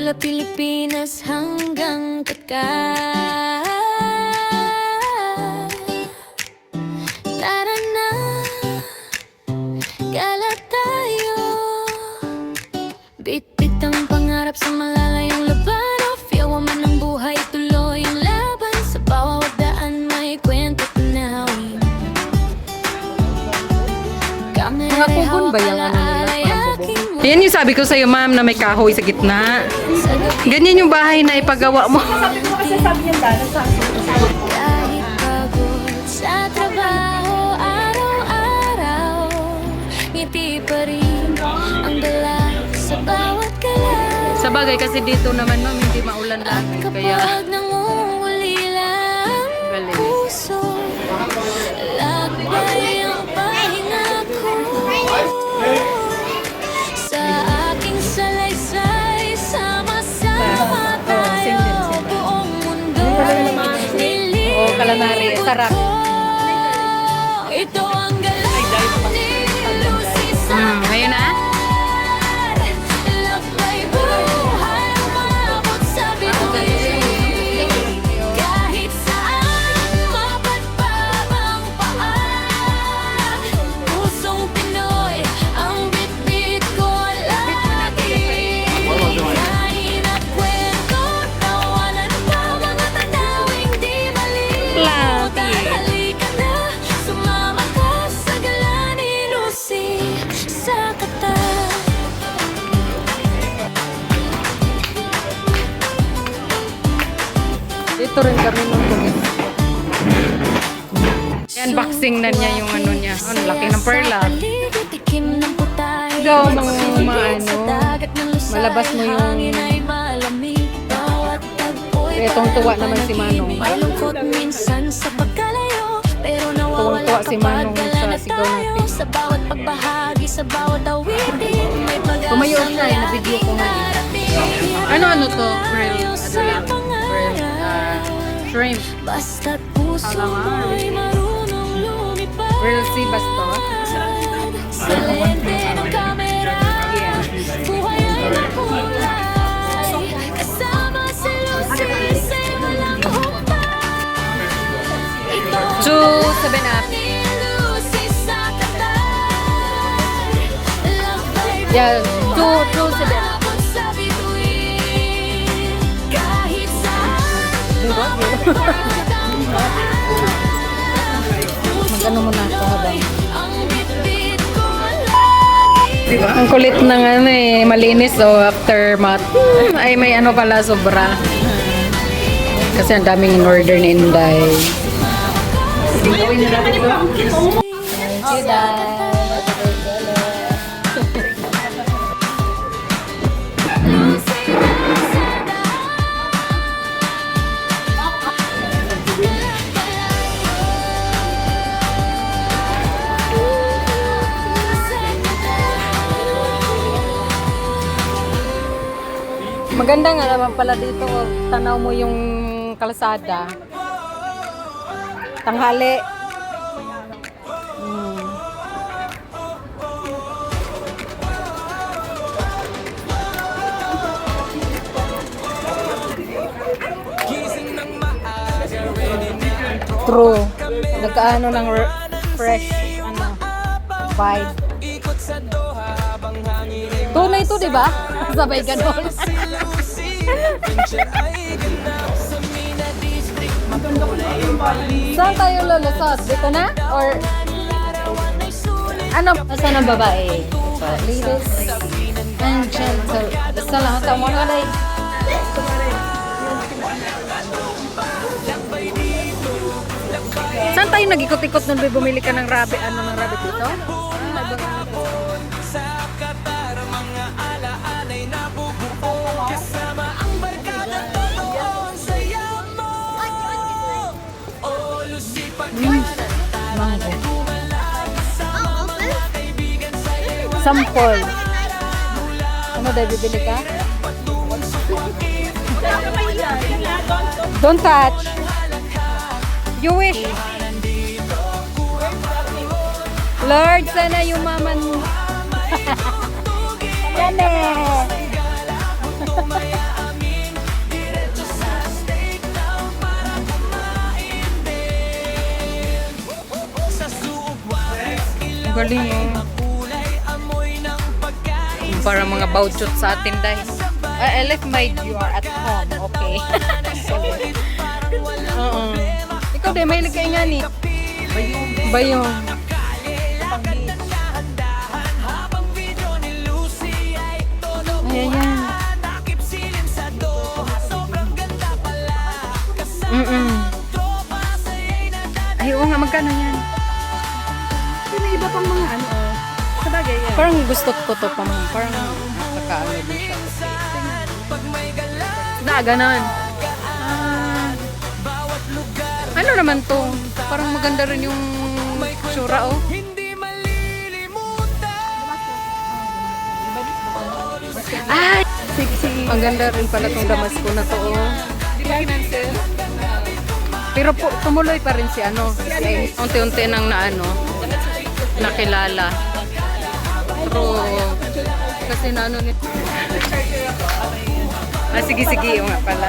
Mula Pilipinas hanggang Takay. Tara na, gala tayo. Bit-bit ang pangarap sa malalayong laban. Fiyawa man ang buhay, tuloy ang laban. Sa bawat daan may kwento tanawin. Mga kugon ba yung ano nila? Yan yung sabi ko sa'yo, ma'am, na may kahoy sa gitna. Ganyan yung bahay na ipagawa mo. Kahit pagod sa trabaho araw-araw, ngiti pa rin ang dala sa bawat galaw. Sa bagay kasi dito naman, ma'am, hindi maulan lagi. Kaya Kapag nangungulila ang galing. puso, lakbay ang pahinga ko. Sa aking salaysay, sama-sama tayo. Buong mundo nililito Oh, calamari, sarap. ko. Ito ang galaw ni Lucy sa Ngayon na? lakbay buhay, umabot sa bituin. Kahit saan mapadpad ang paa, pusong Pinoy ang bitbit ko lagi. Kahinap kwento, tawanan pa mga tanawing di malimutan. Halika na, sumama ka sa gala ni Lucy sa Qatar. Dito rin kami nung tugis. Yan, boxing na niya yung ano niya. Ang laki ng perla. Ikaw, maano, malabas mo yung... Etong tuwa naman si Manong. Tuwang-tuwa si Manong sa sigaw natin. Sa bawat pagbahagi, sa bawat awitin, may pag-asa Tumayo siya, na na-video ko nga. Ano to? Grill. Ano lang? Grill. Shrimp. Basta't puso mo'y marunong lumipad. Grill si Basto. Sa lente ng kamera, buhay ay makulay. Kasama si Lucy sa'y walang humpay. Ito ang 2-7 up. ni Lucy sa Qatar. Lakbay Yeah, buhay, 2-7 up. umabot sa bituin. Kahit saan Mag-ano mo na ako habang... ang bitbit ko lagi. Ang kulit ng ano eh, malinis after mat. Ay may ano pala sobra. Kasi ang daming in-order ni Inday. Gawin na natin ito. Thank you, Day. Maganda nga naman pala dito. Tanaw mo yung kalsada. Tanghali. True. Nagkaano ng fresh ano, vibe. Tunay ito, di ba? Sabay ganun. Saan tayo lulusot? Dito na? Or ano? Saan ang babae? Ladies and gentle. Basta lang. Tama nga day. Saan tayo nag-ikot-ikot nun? Bumili ka ng rabbit. Ano ng rabbit dito? Sample. Ano daw bibili ka? Don't touch. You wish. Lord, sana yumaman mo. Yan eh. Galing oh. Para mga bauchot sa atin dahil. I left my you are at home. Okay. Oo. Ikaw din, may ligay nga ni. Bayong. Ayan yan. Ay, oo nga, magkano yan? May iba pang mga ano. Sabagay yan. Parang gusto ko to pa mga. Parang nakakaano din siya. Ganon. Ano naman to? Parang maganda rin yung tsura oh. Ay! Ang ganda rin pala tong Damasko na to oh. Pero po, tumuloy pa rin si ano. Si unti-unti nang nakilala. Pero kasi na ano nito. Sige, yung nga pala.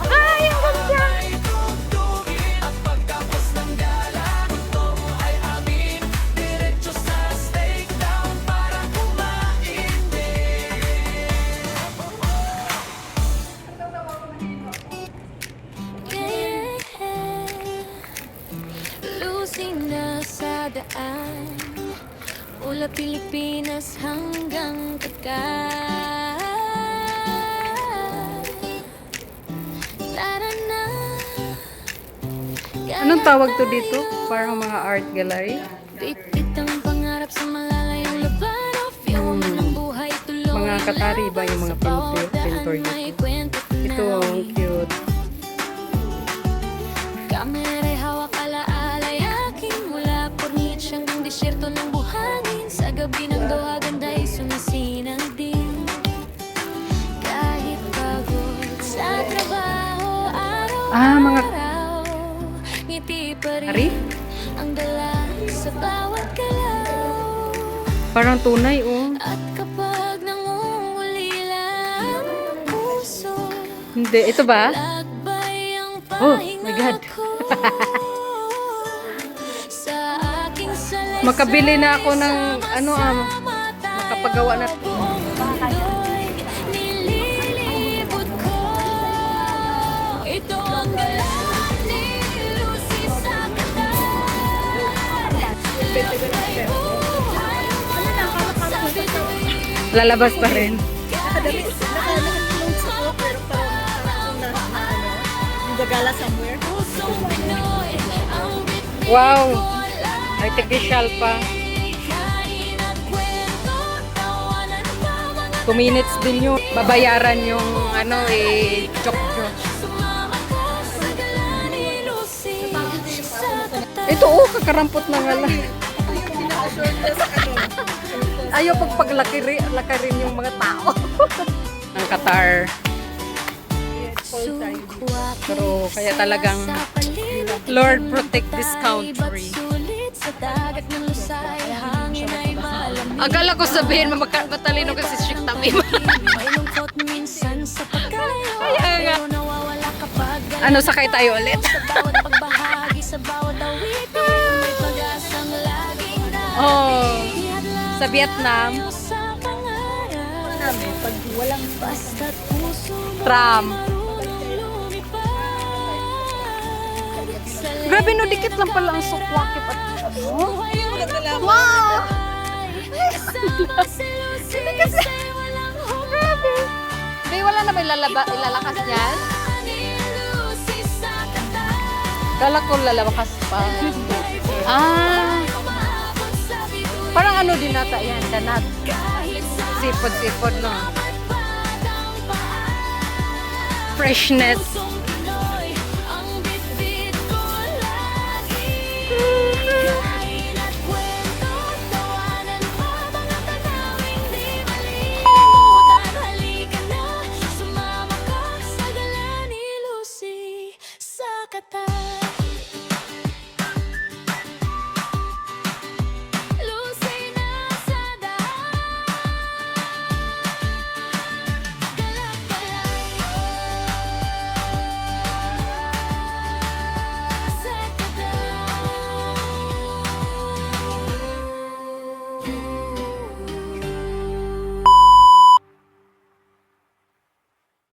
Ay, ang ganda! Losing na sa daan mula Pilipinas hanggang Tagay. Tara na. Anong tawag to dito? Parang mga art gallery? Bit-bit ang pangarap sa malalayong laban. Feel mo man ang buhay tuloy. Mga Katari ba yung mga pintor dito? Ito, ang cute. Kamera'y hawak ala-alay aking mula Purnit siyang disyerto ng buhangin. Sa gabi ng doha ganda'y sumisinang din. Kahit pagod sa trabaho Mga araw-araw, ngiti pa Ari? rin ang dala sa bawat galaw. Parang tunay, oh. At kapag nangungulila ang puso, Hindi, ito ba? lakbay ang Oh, pahinga my God. ko. Sa aking salaysay, Makabili na ako ng, sama-sama tayo. makapagawa na. Buong mundo'y nililibot ko. Ito ang galaw ni Lucy sa Qatar. Lakbay buhay sa bituin. Lalabas pa rin. Nakadami, naka-clothes ako, pero parang na ano, yung gagala somewhere. Pusong Pinoy ang bitbit Wow! ko lang. Artificial pa. Kain at kwento, tawanan pa mga 2 minutes din yung babayaran yung chok-chok. sumama ka sa gala ni Lucy sa Qatar. Ito, oh, kakarampot na nga lang. Ayaw pagpaglaki rin yung mga tao. Ang Qatar. Sukwa Pero kaya talagang sa palibot Lord ng protect this patay, country. ba't sulit sa dagat ng lusay, hangin ay malamig. Akala ko sabihin matalino kasi si Sheikh Tamim. May lungkot minsan sa pagkalayo, Kaya nga. pero nawawala kapag Ano, sakay tayo ulit? sa bawat pagbahagi, sa bawat awitin, may pag-asang laging Oh, dahil sa Vietnam, sa pangarap. Pag walang Basta't puso mo tram. marunong lumipad. Sa Grabe no, dikit lang pala ang sukwakip at buhay yung wow! kasama si Lucy sa'y walang hubad. May wala na ba ilalakas niyan? Ni Lucy sa Qatar. Kala ko lalakas pa. Ah, Umabot sa bituin parang ano din nata yan, danat. kahit sa Sipod-sipod no. padang paan. Freshness. Pusong